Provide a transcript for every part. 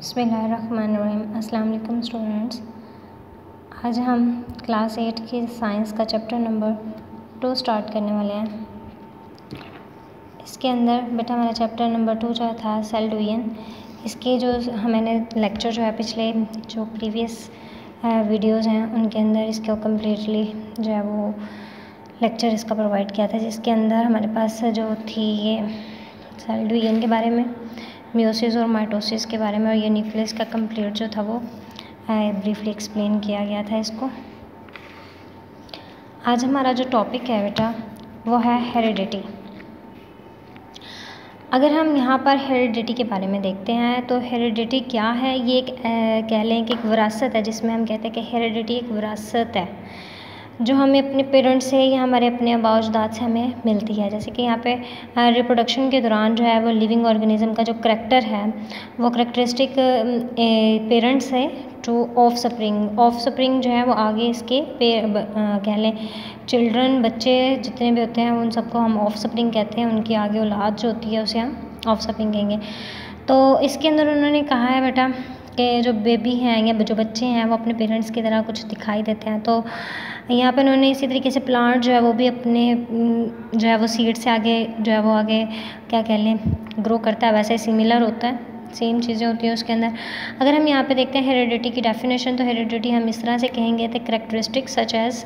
बिस्मिल्लाहिर्रहमानिर्रहीम। अस्सलाम वालेकुम स्टूडेंट्स। आज हम क्लास 8 की साइंस का चैप्टर नंबर 2 स्टार्ट करने वाले हैं। इसके अंदर बेटा हमारा चैप्टर नंबर 2 जो था सेल डिवीजन, इसके जो मैंने लेक्चर जो है पिछले जो प्रीवियस वीडियोज़ हैं उनके अंदर इसको कम्प्लीटली जो है वो लेक्चर इसका प्रोवाइड किया था, जिसके अंदर हमारे पास जो थी ये सेल डिवीजन के बारे में, मियोसिस और माइटोसिस के बारे में, और ये न्यूक्लियस का कंप्लीट जो था वो ब्रीफली एक्सप्लेन किया गया था इसको। आज हमारा जो टॉपिक है बेटा वो है हेरिडिटी। अगर हम यहाँ पर हेरिडिटी के बारे में देखते हैं तो हेरिडिटी क्या है, ये एक कह लें कि एक विरासत है, जिसमें हम कहते हैं कि हेरिडिटी एक विरासत है जो हमें अपने पेरेंट्स से या हमारे अपने आबा अजदाद से हमें मिलती है। जैसे कि यहाँ पे रिप्रोडक्शन के दौरान जो है वो लिविंग ऑर्गेनिज्म का जो करैक्टर है वो करैक्टरिस्टिक पेरेंट्स से टू ऑफ स्प्रिंग जो है वो आगे इसके कह लें चिल्ड्रन, बच्चे जितने भी होते हैं उन सबको हम ऑफ स्प्रिंग कहते हैं। उनकी आगे औलाद जो होती है उसे हम ऑफ स्प्रिंग कहेंगे। तो इसके अंदर उन्होंने कहा है बेटा कि जो बेबी हैं या जो बच्चे हैं वो अपने पेरेंट्स की तरह कुछ दिखाई देते हैं। तो यहाँ पे उन्होंने इसी तरीके से प्लांट जो है वो भी अपने जो है वो सीड से आगे जो है वो आगे क्या कह लें ग्रो करता है, वैसे सिमिलर होता है, सेम चीज़ें होती हैं उसके अंदर। अगर हम यहाँ पे देखते हैं हेरिडिटी की डेफिनेशन, तो हेरिडिटी हम इस तरह से कहेंगे the characteristic such as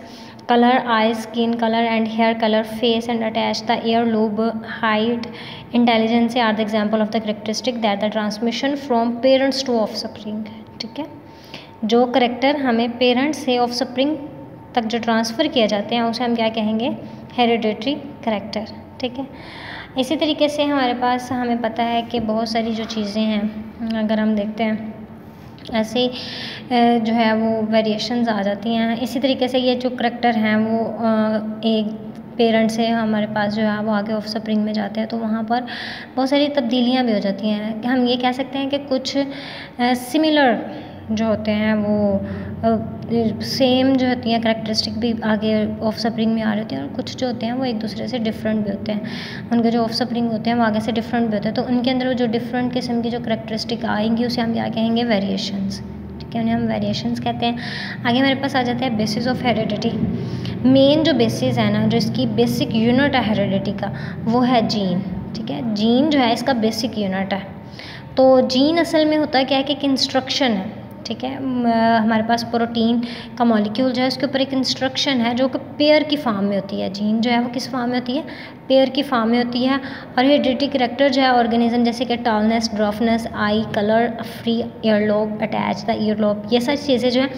colour, eye, skin colour and hair colour, face and attach the ear lobe, height, intelligence are the example of the characteristic that the transmission from parents to offspring. ठीक है, जो character हमें parents से of spring तक जो transfer किए जाते हैं उसे हम क्या कहेंगे, हेरिडिटरी करेक्टर। ठीक है, इसी तरीके से हमारे पास हमें पता है कि बहुत सारी जो चीज़ें हैं अगर हम देखते हैं ऐसे जो है वो वेरिएशंस आ जाती हैं। इसी तरीके से ये जो करेक्टर हैं वो एक पेरेंट से हमारे पास जो है वो आगे ऑफ स्प्रिंग में जाते हैं, तो वहाँ पर बहुत सारी तब्दीलियाँ भी हो जाती हैं। हम ये कह सकते हैं कि कुछ सिमिलर जो होते हैं वो सेम जो होती हैं करैक्टरिस्टिक भी आगे ऑफ स्प्रिंग में आ रही होती हैं, और कुछ जो होते हैं वो एक दूसरे से डिफरेंट भी होते हैं। उनके जो ऑफ स्प्रिंग होते हैं वो आगे से डिफरेंट भी होते हैं, तो उनके अंदर जो डिफरेंट किस्म की जो करैक्टरिस्टिक आएंगी उसे हम क्या कहेंगे, वेरिएशंस। ठीक है, उन्हें हम वेरिएशंस कहते हैं। आगे हमारे पास आ जाता है बेसिस ऑफ हेरिडिटी। मेन जो बेसिस है ना, जो इसकी बेसिक यूनिट है हेरिडिटी का, वो है जीन। ठीक है, जीन जो है इसका बेसिक यूनिट है। तो जीन असल में होता है क्या है कि एक इंस्ट्रक्शन है। ठीक है, हमारे पास प्रोटीन का मॉलिक्यूल जो है उसके ऊपर एक इंस्ट्रक्शन है जो कि पेयर की फॉर्म में होती है। जीन जो है वो किस फॉर्म में होती है, पेयर की फॉर्म में होती है। और हेरिडिटरी करैक्टर जो है ऑर्गेनिज्म जैसे कि tallness, dwarfness, eye, colour, free earlobe, attached earlobe, ये सारी चीज़ें जो है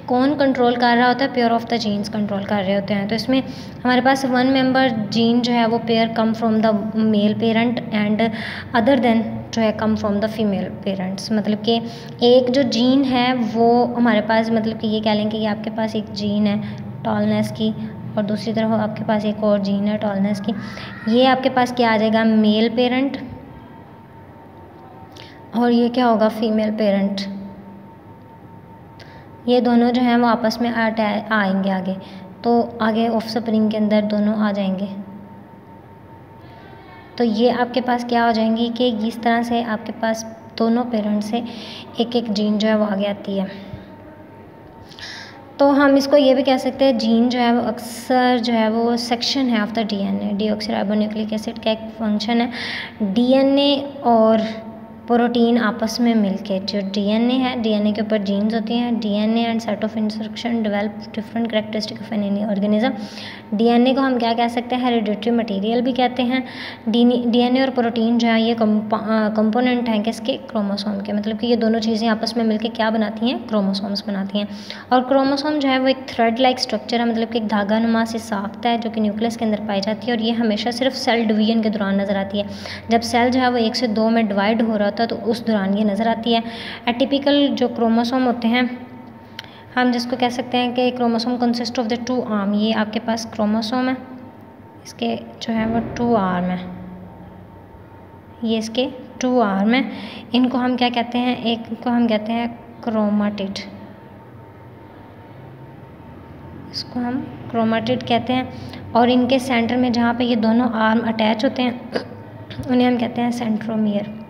कौन कंट्रोल कर रहा होता है, pair of the jeans control कर रहे होते हैं। तो इसमें हमारे पास वन मेंबर जीन जो है वो pair come from the male parent and other than जो है come from the female parents. मतलब कि एक जो जीन है वो हमारे पास, मतलब कि ये कह लें कि आपके पास एक जीन है टॉलनेस की और दूसरी तरफ आपके पास एक और जीन है टॉलनेस की। ये आपके पास क्या आ जाएगा, मेल पेरेंट, और ये क्या होगा, फीमेल पेरेंट। ये दोनों जो हैं वो आपस में आएंगे आगे, तो आगे ऑफ स्प्रिंग के अंदर दोनों आ जाएंगे। तो ये आपके पास क्या हो जाएंगी कि इस तरह से आपके पास दोनों पेरेंट्स से एक एक जीन जो है वो आगे आती है। तो हम इसको ये भी कह सकते हैं जीन जो है वो अक्सर जो है वो सेक्शन है of the DNA. Deoxyribonucleic acid का एक फंक्शन है, डीएनए और प्रोटीन आपस में मिलके जो डीएनए है, डीएनए के ऊपर जीन्स होती हैं। DNA and set of instruction develop different characteristic of any organism. DNA को हम क्या कह सकते हैं, हेरिडिटरी मटेरियल भी कहते हैं। डीएनए और प्रोटीन जो है ये कंपोनेंट हैं किसके, क्रोमोसोम के। मतलब कि ये दोनों चीज़ें आपस में मिलकर क्या बनाती हैं, क्रोमोसोम्स बनाती हैं। और क्रोमोसोम जो है वो एक थ्रेड लाइक स्ट्रक्चर है, मतलब कि एक धागा नुमा सी साख्त है जो कि न्यूक्लियस के अंदर पाई जाती है, और ये हमेशा सिर्फ सेल डिवीजन के दौरान नज़र आती है। जब सेल जो है वो 1 से 2 में डिवाइड हो रहा होता है तो उस दौरान ये नज़र आती है। एटिपिकल जो क्रोमोसोम होते हैं, हम जिसको कह सकते हैं कि chromosome consist of the 2 arm, ये आपके पास क्रोमोसोम है, इसके जो है वो 2 आर्म है, ये इसके 2 आर्म है। इनको हम क्या कहते हैं, एक को हम कहते हैं क्रोमाटिड, इसको हम क्रोमाटिड कहते हैं। और इनके सेंटर में जहाँ पे ये दोनों आर्म अटैच होते हैं उन्हें हम कहते हैं सेंट्रोमियर।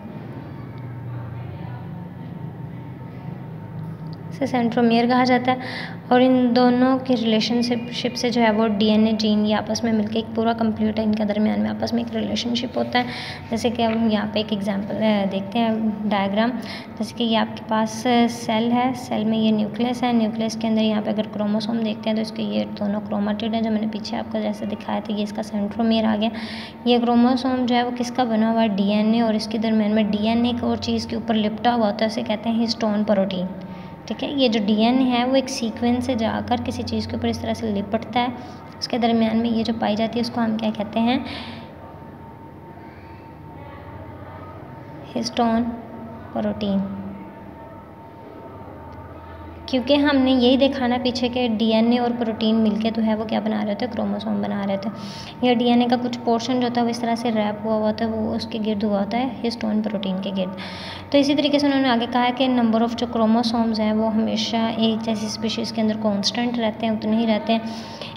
इसे सेंट्रोमियर कहा जाता है। और इन दोनों की रिलेशनशिप से जो है वो डीएनए जीन ये आपस में मिलकर एक पूरा कंप्लीट है, इनके दरमियान में आपस में एक रिलेशनशिप होता है। जैसे कि हम यहाँ पे एक एग्जांपल देखते हैं डायग्राम। जैसे कि ये आपके पास सेल है, सेल में ये न्यूक्लियस है, न्यूक्लियस के अंदर यहाँ पे अगर क्रोमोसोम देखते हैं तो इसके ये दोनों क्रोमेटिड हैं जो मैंने पीछे आपको जैसे दिखाया था, ये इसका सेंट्रोमियर आ गया। ये क्रोमोसोम जो है वो किसका बना हुआ है, डीएनए, और इसके दरमियान में डीएनए एक और चीज़ के ऊपर लिपटा हुआ होता है, उसे कहते हैं हिस्टोन प्रोटीन। ठीक है, ये जो डीएनए है वो एक सीक्वेंस से जाकर किसी चीज़ के ऊपर इस तरह से लिपटता है, उसके दरमियान में ये जो पाई जाती है उसको हम क्या कहते हैं, हिस्टोन प्रोटीन। क्योंकि हमने यही देखा ना पीछे के डीएनए और प्रोटीन मिलके तो है वो क्या बना रहे थे, क्रोमोसोम बना रहे थे। या डीएनए का कुछ पोर्शन जो होता है वो इस तरह से रैप हुआ होता है, वो उसके गिर्द हुआ होता है हिस्टोन प्रोटीन के गिर्द। तो इसी तरीके से उन्होंने आगे कहा है कि नंबर ऑफ़ जो क्रोमोसोम्स हैं वो हमेशा एक जैसी स्पीशीज़ के अंदर कॉन्स्टेंट रहते हैं, उतने ही रहते हैं।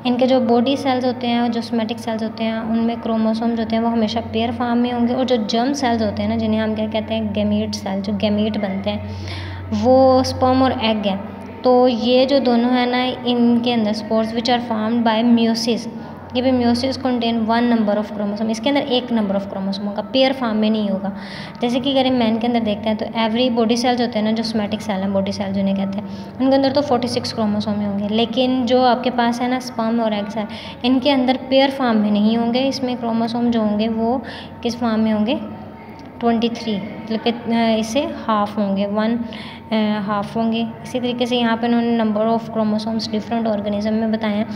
इनके जो बॉडी सेल्स होते हैं और जो सोमैटिक सेल्स होते हैं उनमें क्रोमोसोम्स होते हैं वो हमेशा पेयर फॉर्म में होंगे। और जो जर्म सेल्स होते हैं ना, जिन्हें हम क्या कहते हैं, गैमीट सेल, जो गैमीट बनते हैं वो स्पर्म और एग हैं। तो ये जो दोनों है ना, इनके अंदर spores which are formed by meiosis, ये भी meiosis contain 1 number of chromosome, इसके अंदर 1 नंबर ऑफ क्रोमोसोम होगा, पेयर फॉर्म में नहीं होगा। जैसे कि अगर मैन के अंदर देखते हैं तो एवरी बॉडी सेल्स होते हैं ना, जो सोमैटिक सेल हैं, बॉडी सेल जिन्हें कहते हैं, उनके अंदर तो 46 क्रोमोसोम ही होंगे। लेकिन जो आपके पास है ना स्पर्म और एग सेल, इनके अंदर पेयर फॉर्म में नहीं होंगे, इसमें क्रोमोसोम जो होंगे वो किस फॉर्म में होंगे, 23, मतलब कि इससे हाफ होंगे, 1 हाफ होंगे। इसी तरीके से यहाँ पे उन्होंने number of chromosomes different organism में बताए हैं।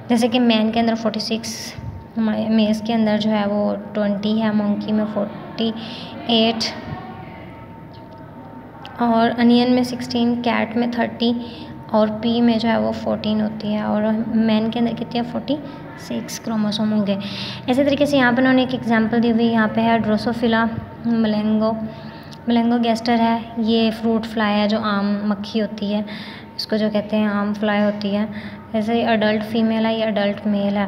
जैसे कि मैन के अंदर 46, मेस के अंदर जो है वो 20 है, मंकी में 48 और अनियन में 16, कैट में 30 और पी में जो है वो 14 होती है। और मैन के अंदर कितनी है, 46 क्रोमोसोम होंगे। इसी तरीके से यहाँ पर उन्होंने एक एग्जांपल दी हुई, यहाँ पे है ड्रोसोफिला मेलेंगोगास्टर है, ये फ्रूट फ्लाई है, जो आम मक्खी होती है इसको जो कहते हैं आम फ्लाई होती है। जैसे अडल्ट फीमेल है, ये अडल्ट मेल है।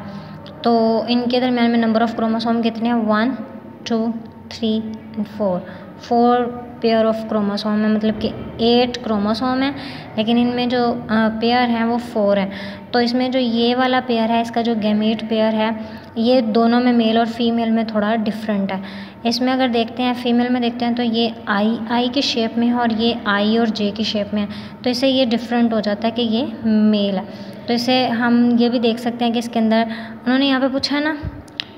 तो इनके दरमियान में नंबर ऑफ़ क्रोमोसोम कितने हैं, 1, 2, 3 एंड 4 पेयर ऑफ क्रोमोसोम है, मतलब कि 8 क्रोमोसोम है, लेकिन इनमें जो पेयर हैं वो 4 है। तो इसमें जो ये वाला पेयर है, इसका जो गैमीट पेयर है, ये दोनों में मेल और फीमेल में थोड़ा डिफरेंट है। इसमें अगर देखते हैं फीमेल में देखते हैं तो ये आई के शेप में है और ये आई और जे की शेप में है, तो इससे ये डिफरेंट हो जाता है कि ये मेल है। तो इसे हम ये भी देख सकते हैं कि इसके अंदर उन्होंने यहाँ पे पूछा है ना,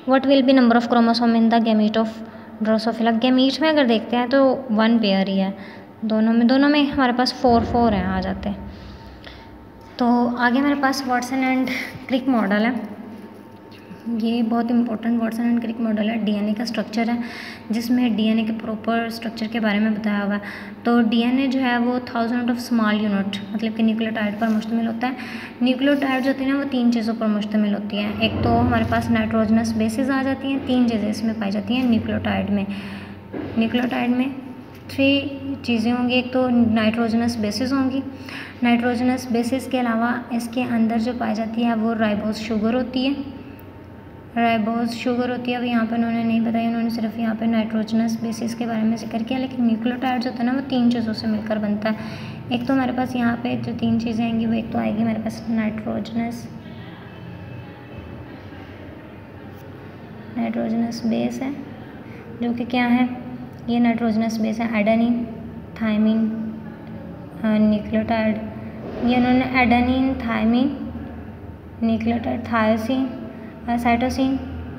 what will be number of chromosome in the gamete of Drosophila. Gamete में अगर देखते हैं तो 1 पेयर ही है, दोनों में हमारे पास 4 हैं, आ जाते हैं। तो आगे हमारे पास वाटसन एंड क्रिक मॉडल है। ये बहुत important Watson and Crick model है, डीएनए का स्ट्रक्चर है, जिसमें डीएनए के प्रॉपर स्ट्रक्चर के बारे में बताया हुआ है। तो डीएनए जो है वो 1000 ऑफ स्मॉल यूनिट, मतलब कि न्यूक्लियोटाइड पर मुश्तमिल होता है। न्यूक्लियोटाइड जो होती है ना वो 3 चीज़ों पर मुश्तमिल होती हैं। एक तो हमारे पास नाइट्रोजनस बेसिस आ जाती हैं, 3 चीज़ें इसमें पाई जाती हैं न्यूक्लियोटाइड में 3 चीज़ें होंगी। एक तो नाइट्रोजनस बेसिस होंगी, नाइट्रोजनस बेसिस के अलावा इसके अंदर जो पाई जाती है वो राइबोज शुगर होती है, अब यहाँ पर उन्होंने नहीं बताई, उन्होंने सिर्फ यहाँ पे नाइट्रोजनस बेसिस के बारे में जिक्र किया। लेकिन न्यूक्लियोटाइड जो होता है ना वो 3 चीज़ों से मिलकर बनता है। एक तो हमारे पास यहाँ पे जो 3 चीज़ें आएंगी वो एक तो आएगी हमारे पास नाइट्रोजनस बेस है, जो कि क्या है, ये नाइट्रोजनस बेस है एडेनिन, थायमिन, न्यूक्लियोटाइड। ये उन्होंने एडेनिन, थायमिन, न्यूक्लियोटाइड, थायोसिन, साइटोसिन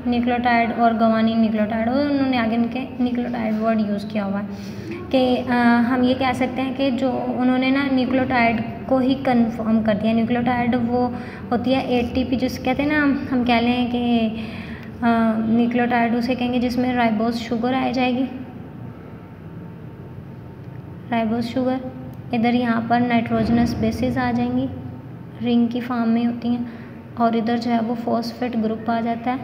न्यूक्लियोटाइड और गवानीन न्यूक्लियोटाइड, और उन्होंने आगे इनके न्यूक्लियोटाइड वर्ड यूज़ किया हुआ है कि हम ये कह सकते हैं कि जो उन्होंने ना न्यूक्लियोटाइड को ही कन्फर्म कर दिया। न्यूक्लियोटाइड वो होती है एटीपी, जिसे कहते हैं ना, हम कह लें कि न्यूक्लियोटाइड उसे कहेंगे जिसमें राइबोज शुगर आ जाएगी, राइबोज शुगर। इधर यहाँ पर नाइट्रोजनस बेसिस आ जाएंगी, रिंग की फॉर्म में होती हैं, और इधर जो है वो फॉस्फेट ग्रुप आ जाता है।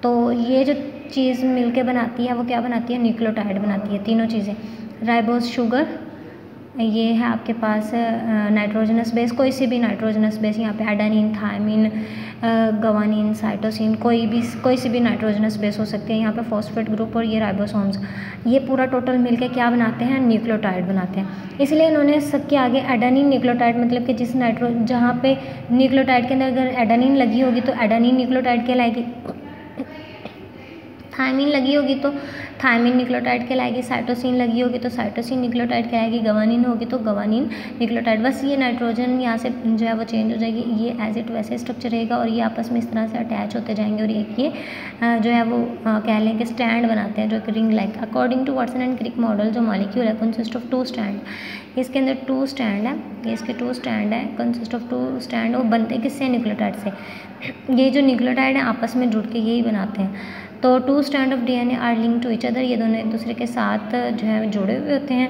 तो ये जो चीज़ मिलके बनाती है वो क्या बनाती है, न्यूक्लियोटाइड बनाती है। तीनों चीज़ें, राइबोज शुगर, ये है आपके पास नाइट्रोजनस बेस, कोई सी भी नाइट्रोजनस बेस, यहाँ पे एडेनिन, थायमिन, गवानिन, साइटोसिन, कोई सी भी नाइट्रोजनस बेस हो सकती है। यहाँ पे फॉस्फेट ग्रुप और ये राइबोसोम्स, ये पूरा टोटल मिलके क्या बनाते हैं, न्यूक्लियोटाइड बनाते हैं। इसलिए इन्होंने सबके आगे एडेनिन न्यूक्लियोटाइड, मतलब कि जहाँ पे न्यूक्लियोटाइड के अंदर अगर एडेनिन लगी होगी तो एडेनिन न्यूक्लियोटाइड कहलाएगी, थायमिन लगी होगी तो थायमिन न्यूक्लियोटाइड कहलाएगी, साइटोसिन लगी होगी तो साइटोसिन न्यूक्लियोटाइड कहलाएगी, गवानिन होगी तो गवानिन न्यूक्लियोटाइड। बस ये नाइट्रोजन यहाँ से जो है वो चेंज हो जाएगी, ये एज इट वैसे स्ट्रक्चर रहेगा और ये आपस में इस तरह से अटैच होते जाएंगे और एक ये जो है वो कह लें कि स्टैंड बनाते हैं जो एक ring like. According to Watson and Crick model, जो मॉलिक्यूल है कंसिस्ट ऑफ 2 स्टैंड, इसके अंदर 2 स्टैंड है, ये इसके 2 स्टैंड है, कंसिस्ट ऑफ 2 स्टैंड। वो बनते किससे, न्यूक्लियोटाइड से। ये जो न्यूक्लियोटाइड है आपस में जुड़ के यही बनाते हैं। तो 2 stand of DNA are link to each other, ये दोनों एक दूसरे के साथ जो है जुड़े हुए होते हैं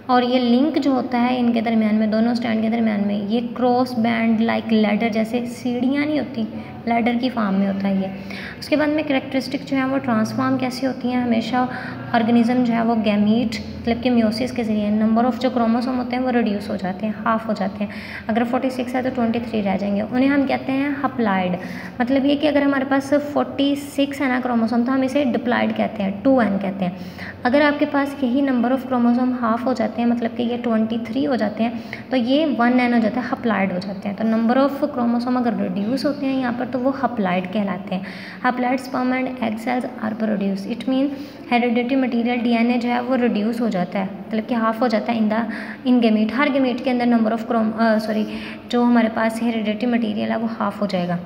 और ये लिंक जो होता है इनके दरमियान में, दोनों स्टैंड के दरमियान में, ये क्रॉस बैंड लाइक लैडर, जैसे सीढ़ियाँ नहीं होती, लैडर की फॉर्म में होता है ये। उसके बाद में कैरेक्टरिस्टिक जो है वो ट्रांसफॉर्म कैसी होती हैं, हमेशा ऑर्गेनिज्म जो है वो गैमीट मतलब कि म्योसिस के ज़रिए नंबर ऑफ जो क्रोमोसोम होते हैं वो रिड्यूस हो जाते हैं, हाफ हो जाते हैं। अगर 46 है तो 23 रह जाएंगे, उन्हें हम कहते हैं हप्लाइड। मतलब ये कि अगर हमारे पास 46 है ना क्रोमोसोम तो हम इसे डिप्लाइड कहते हैं, 2n कहते हैं। अगर आपके पास यही नंबर ऑफ क्रोमोसोम हाफ हो जाते हैं, मतलब कि ये 23 हो जाते हैं, तो ये 1n हो जाता है, हप्लाइड हो जाते हैं। तो नंबर ऑफ क्रोमोसोम अगर रिड्यूस होते हैं यहाँ पर तो वो हप्लाइड कहलाते हैं। Haploid sperm and egg cells are produce, it mean heredity material DNA जो है वो रिड्यूस हो जाता है, मतलब कि हाफ हो जाता है इन गैमीट। हर गैमीट के अंदर नंबर ऑफ जो हमारे पास हेरिडिटी मटीरियल है वो हाफ हो जाएगा।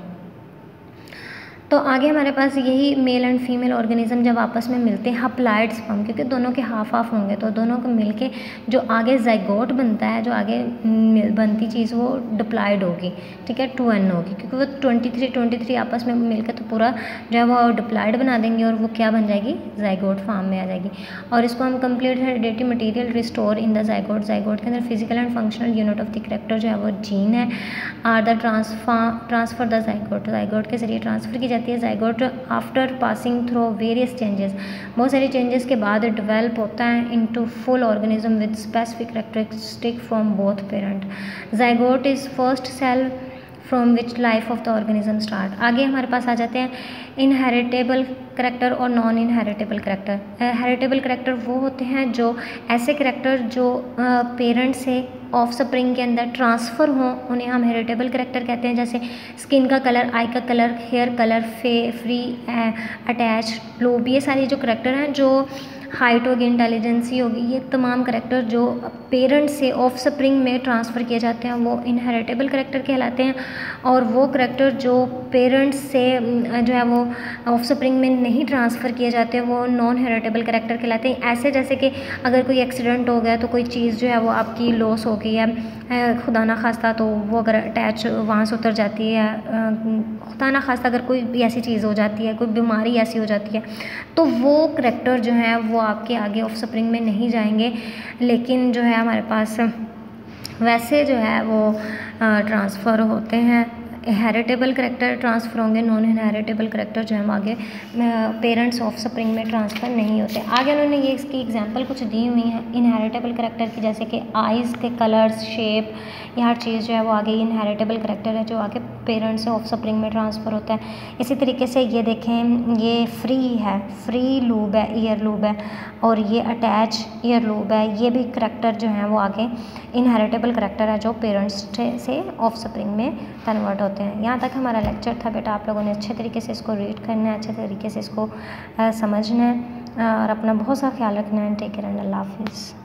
तो आगे हमारे पास यही मेल एंड फीमेल ऑर्गेनिज्म जब आपस में मिलते हैं, हप्लाइड स्पर्म, क्योंकि दोनों के हाफ हाफ होंगे तो दोनों को मिलके जो आगे जाइगोट बनता है, जो आगे बनती चीज़ वो डिप्लाइड होगी, ठीक है, 2n होगी, क्योंकि वो 23 आपस में मिलकर तो पूरा जो है वो डिप्लाइड बना देंगे और वो क्या बन जाएगी, जाइगोट फॉर्म में आ जाएगी। और इसको हम complete heredity material restore in the zygote. Zygote के अंदर physical and functional unit of the character जो है वो जीन है, are the transfer the zygote, zygote के जरिए ट्रांसफ़र की जाती है। Zygote after passing through various changes, बहुत सारे चेंजेस के बाद डेवलप होता है into full organism with specific characteristic from both parent. Zygote is first cell from which life of the organism start. आगे हमारे पास आ जाते हैं इनहेरिटेबल करेक्टर और non inheritable character. Heritable character वो होते हैं जो ऐसे करेक्टर जो पेरेंट से ऑफस्प्रिंग के अंदर ट्रांसफ़र हों, उन्हें हम हेरिटेबल करेक्टर कहते हैं। जैसे स्किन का कलर, आई का colour, hair colour, free attach lobe, ये सारी जो करेक्टर हैं, जो हाइट होगी, इंटेलिजेंसी होगी, ये तमाम करेक्टर जो पेरेंट से ऑफस्प्रिंग में ट्रांसफ़र किए जाते हैं वो इनहेरिटेबल करेक्टर कहलाते हैं। और वो करेक्टर जो पेरेंट्स से जो है वो ऑफस्प्रिंग में नहीं ट्रांसफ़र किए जाते वो नॉन हेरिटेबल करेक्टर कहलाते हैं। ऐसे जैसे कि अगर कोई एक्सीडेंट हो गया तो कोई चीज़ जो है वो आपकी लॉस हो गई है, खुदा ना खास्ता, तो वो अगर अटैच वहाँ से उतर जाती है, खुदा ना खास्ता अगर कोई भी ऐसी चीज़ हो जाती है, कोई बीमारी ऐसी हो जाती है, तो वो करेक्टर जो है वो आपके आगे ऑफस्प्रिंग में नहीं जाएंगे, लेकिन जो है हमारे पास वैसे जो है वो ट्रांसफ़र होते हैं। हेरिटेबल करेक्टर ट्रांसफ़र होंगे, नॉन इनहेरिटेबल करेक्टर जो है आगे पेरेंट्स ऑफस्प्रिंग में ट्रांसफ़र नहीं होते। आगे उन्होंने ये इसकी एग्जांपल कुछ दी हुई हैं इनहेरिटेबल करेक्टर की, जैसे कि आइज़ के कलर्स, शेप, ये हर चीज़ जो है वो आगे इनहेरिटेबल करेक्टर है जो आगे पेरेंट्स से ऑफस्प्रिंग में ट्रांसफ़र होता है। इसी तरीके से ये देखें, ये फ्री है, फ्री लूब है, ईयर लूब है, और ये अटैच ईयर लूब है, ये भी करेक्टर जो है वो आगे इनहेरिटेबल करेक्टर है जो पेरेंट्स से ऑफस्प्रिंग में कन्वर्ट होते हैं। यहाँ तक हमारा लेक्चर था बेटा, आप लोगों ने अच्छे तरीके से इसको रीड करना है, अच्छे तरीके से इसको समझना है और अपना बहुत सा ख्याल रखना है। टेक केयर एंड अल्लाह हाफिज़।